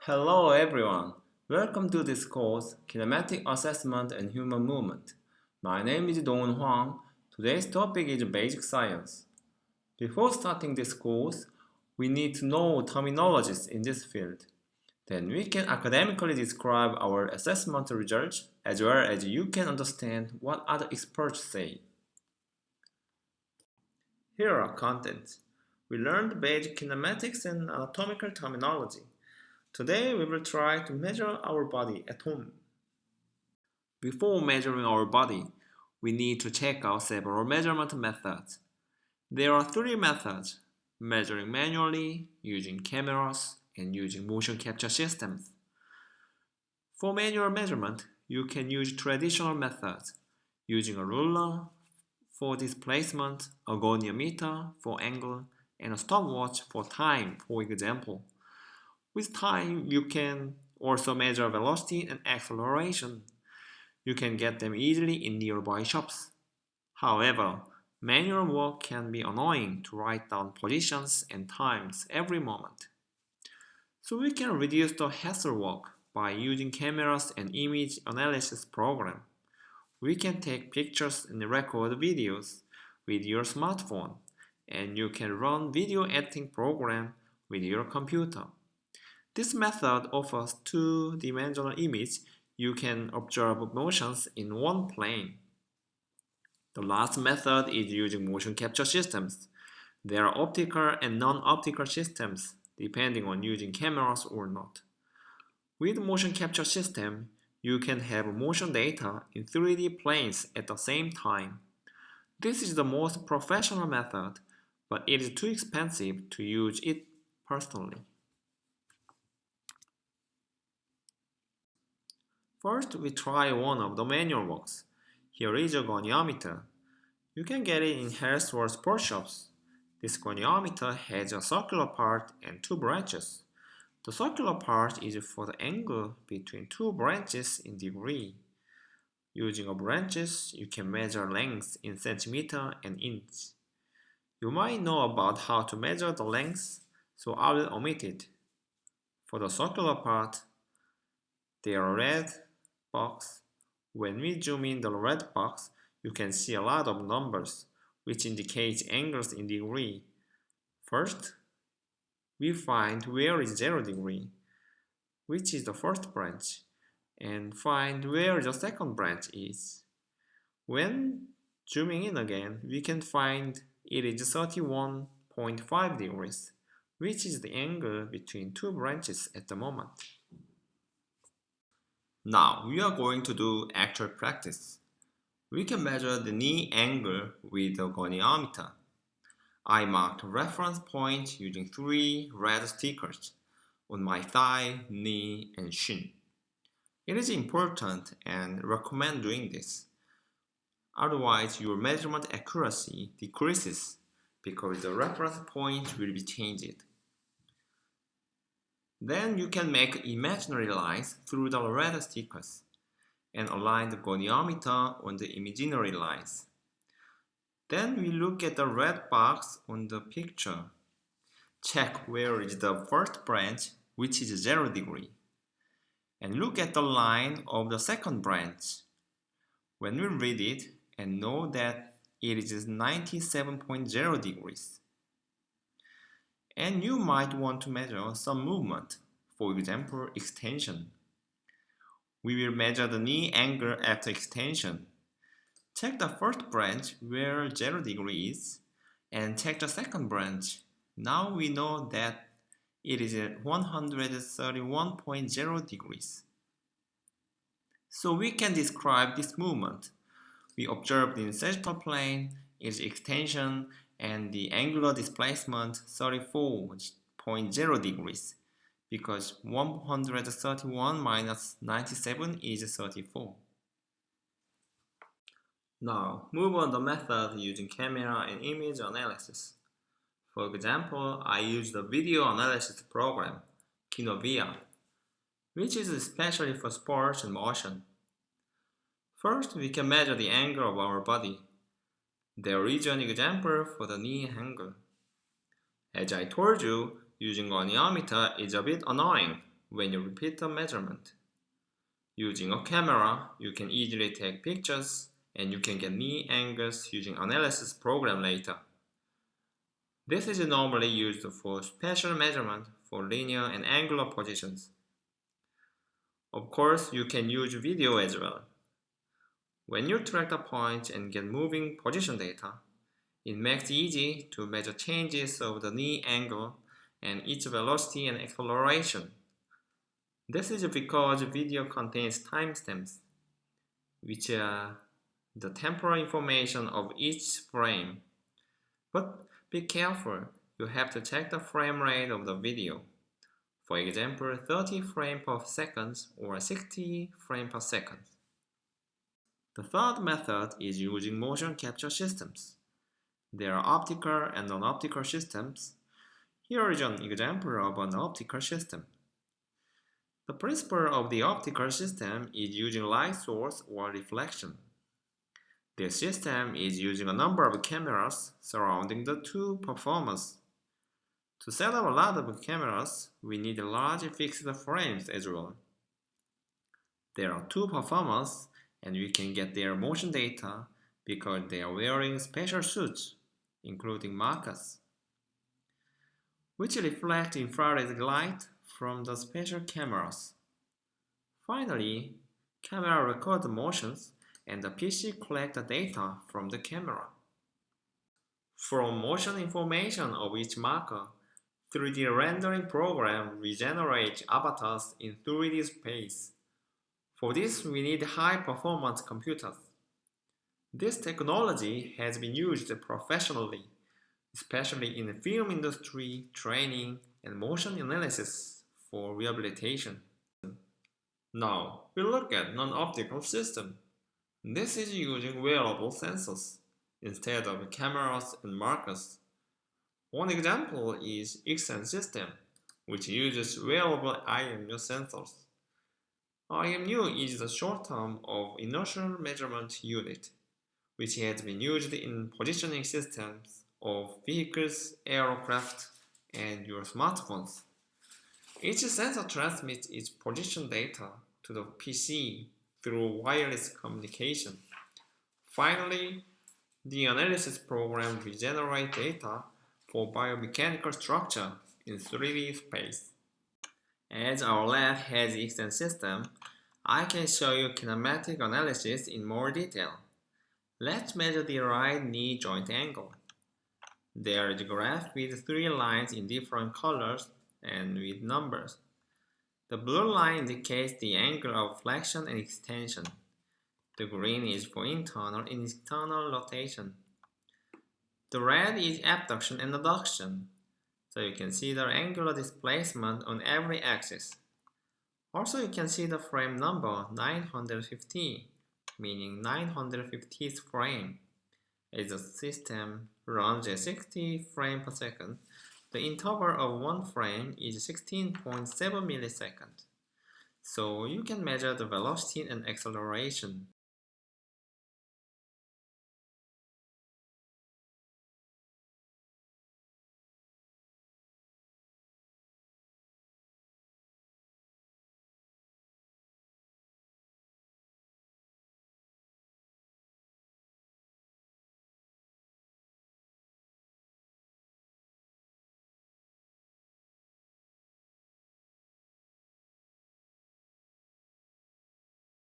Hello everyone, welcome to this course, Kinematic Assessment and Human Movement. My name is Dong Huang. Today's topic is basic science. Before starting this course, we need to know terminologies in this field. Then we can academically describe our assessment results as well as you can understand what other experts say. Here are contents. We learned basic kinematics and anatomical terminology. Today we will try to measure our body at home. Before measuring our body, we need to check out several measurement methods. There are three methods: measuring manually, using cameras, and using motion capture systems. For manual measurement, you can use traditional methods, using a ruler for displacement, a goniometer for angle, and a stopwatch for time, for example. With time, you can also measure velocity and acceleration. You can get them easily in nearby shops. However, manual work can be annoying to write down positions and times every moment. So we can reduce the hassle work by using cameras and image analysis program. We can take pictures and record videos with your smartphone, and you can run video editing program with your computer. This method offers two-dimensional image. You can observe motions in one plane. The last method is using motion capture systems. There are optical and non-optical systems, depending on using cameras or not. With motion capture system, you can have motion data in 3D planes at the same time. This is the most professional method, but it is too expensive to use it personally. First, we try one of the manual works. Here is a goniometer. You can get it in health or sports shops. This goniometer has a circular part and two branches. The circular part is for the angle between two branches in degree. Using a branches, you can measure length in centimeter and inch. You might know about how to measure the length, so I will omit it. For the circular part, there are red box. When we zoom in the red box, you can see a lot of numbers, which indicates angles in degree. First, we find where is 0 degree, which is the first branch, and find where the second branch is. When zooming in again, we can find it is 31.5 degrees, which is the angle between two branches at the moment. Now we are going to do actual practice. We can measure the knee angle with the goniometer. I marked a reference point using three red stickers on my thigh, knee, and shin. It is important and recommend doing this. Otherwise, your measurement accuracy decreases because the reference point will be changed. Then you can make imaginary lines through the red stickers and align the goniometer on the imaginary lines. Then we look at the red box on the picture. Check where is the first branch, which is 0 degree. And look at the line of the second branch. When we read it and know that it is 97.0 degrees. And you might want to measure some movement, for example, extension. We will measure the knee angle after extension. Check the first branch where 0 degree is, and check the second branch. Now we know that it is at 131.0 degrees. So we can describe this movement. We observed in sagittal plane its extension and the angular displacement 34.0 degrees because 131 minus 97 is 34. Now, move on the method using camera and image analysis. For example, I use the video analysis program, Kinovia, which is especially for sports and motion. First, we can measure the angle of our body. There is an example for the knee angle. As I told you, using goniometer is a bit annoying when you repeat the measurement. Using a camera, you can easily take pictures and you can get knee angles using analysis program later. This is normally used for spatial measurement for linear and angular positions. Of course, you can use video as well. When you track the points and get moving position data, it makes it easy to measure changes of the knee angle and its velocity and acceleration. This is because video contains timestamps, which are the temporal information of each frame. But be careful, you have to check the frame rate of the video. For example, 30 frames per second or 60 frames per second. The third method is using motion capture systems. There are optical and non-optical systems. Here is an example of an optical system. The principle of the optical system is using light source or reflection. This system is using a number of cameras surrounding the two performers. To set up a lot of cameras, we need large fixed frames as well. There are two performers and we can get their motion data because they are wearing special suits, including markers, which reflect infrared light from the special cameras. Finally, camera records the motions and the PC collects the data from the camera. From motion information of each marker, 3D rendering program regenerates avatars in 3D space. For this, we need high-performance computers. This technology has been used professionally, especially in the film industry, training, and motion analysis for rehabilitation. Now, we look at non-optical system. This is using wearable sensors instead of cameras and markers. One example is Ixen system, which uses wearable IMU sensors. IMU is the short term of inertial measurement unit, which has been used in positioning systems of vehicles, aircraft, and your smartphones. Each sensor transmits its position data to the PC through wireless communication. Finally, the analysis program regenerates data for biomechanical structure in 3D space. As our lab has Ixen system, I can show you kinematic analysis in more detail. Let's measure the right knee joint angle. There is a graph with 3 lines in different colors and with numbers. The blue line indicates the angle of flexion and extension. The green is for internal and external rotation. The red is abduction and adduction, so you can see the angular displacement on every axis. Also, you can see the frame number 950, meaning 950th frame. As the system runs at 60 frames per second, the interval of one frame is 16.7 milliseconds. So you can measure the velocity and acceleration.